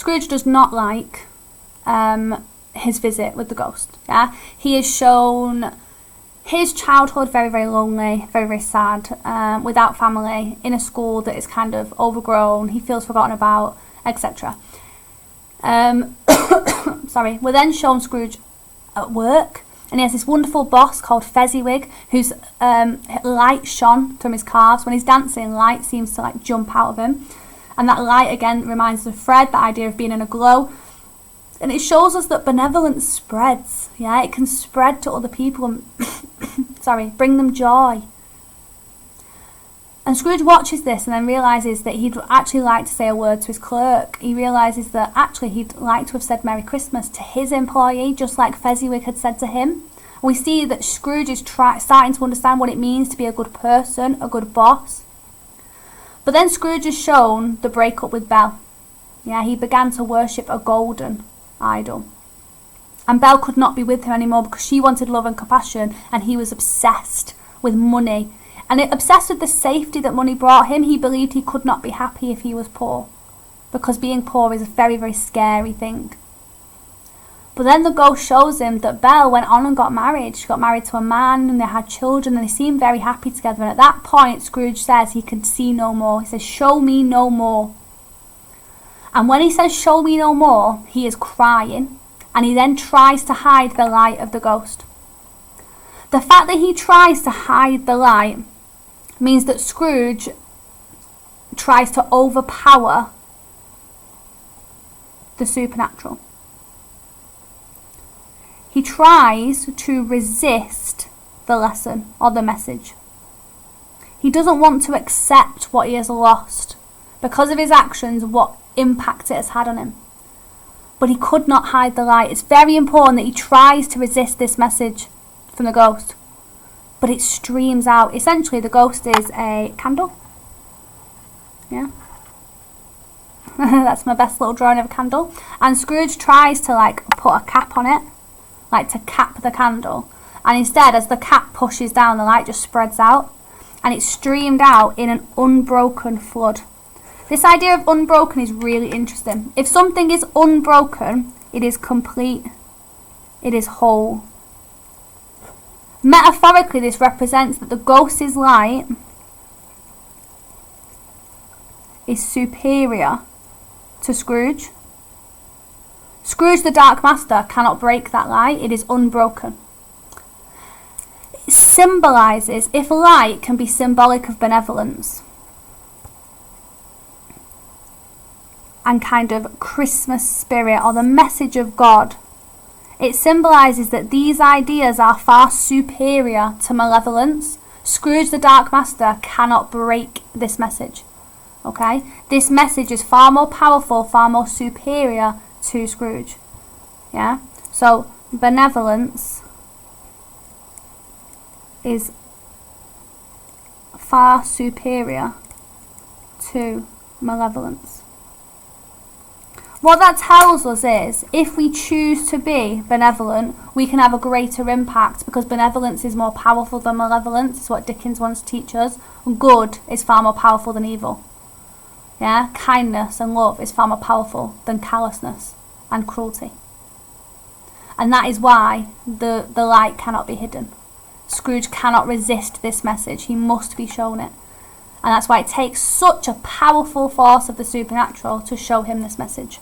Scrooge does not like his visit with the ghost. Yeah, he is shown his childhood very, very lonely, very, very sad, without family, in a school that is kind of overgrown. He feels forgotten about, etc. Sorry. We're then shown Scrooge at work, and he has this wonderful boss called Fezziwig, whose light shone from his calves. When he's dancing, light seems to like jump out of him, and that light again reminds us of Fred, the idea of being in a glow. And it shows us that benevolence spreads. Yeah, it can spread to other people and bring them joy. And Scrooge watches this and then realises that he'd actually like to say a word to his clerk. He realises that actually he'd like to have said Merry Christmas to his employee, just like Fezziwig had said to him. We see that Scrooge is starting to understand what it means to be a good person, a good boss. But then Scrooge is shown the breakup with Belle. Yeah, he began to worship a golden idol. And Belle could not be with him anymore because she wanted love and compassion, and he was obsessed with money. And obsessed with the safety that money brought him. He believed he could not be happy if he was poor, because being poor is a very, very scary thing. But then the ghost shows him that Belle went on and got married. She got married to a man and they had children and they seemed very happy together. And at that point, Scrooge says he can see no more. He says, "Show me no more." And when he says, "Show me no more," he is crying, and he then tries to hide the light of the ghost. The fact that he tries to hide the light means that Scrooge tries to overpower the supernatural. He tries to resist the lesson or the message. He doesn't want to accept what he has lost because of his actions, what impact it has had on him. But he could not hide the light. It's very important that he tries to resist this message from the ghost, but it streams out. Essentially, the ghost is a candle. Yeah. That's my best little drawing of a candle. And Scrooge tries to like put a cap on it, like to cap the candle. And instead, as the cap pushes down, the light just spreads out, and it's streamed out in an unbroken flood. This idea of unbroken is really interesting. If something is unbroken, it is complete. It is whole. Metaphorically, this represents that the ghost's light is superior to Scrooge. Scrooge, the Dark Master, cannot break that light. It is unbroken. It symbolises, if light can be symbolic of benevolence and kind of Christmas spirit or the message of God, it symbolises that these ideas are far superior to malevolence. Scrooge, the Dark Master, cannot break this message. Okay? This message is far more powerful, far more superior to Scrooge. Yeah? So, benevolence is far superior to malevolence. What that tells us is, if we choose to be benevolent, we can have a greater impact, because benevolence is more powerful than malevolence. It's what Dickens wants to teach us. Good is far more powerful than evil. Yeah? Kindness and love is far more powerful than callousness and cruelty. And that is why the light cannot be hidden. Scrooge cannot resist this message. He must be shown it. And that's why it takes such a powerful force of the supernatural to show him this message.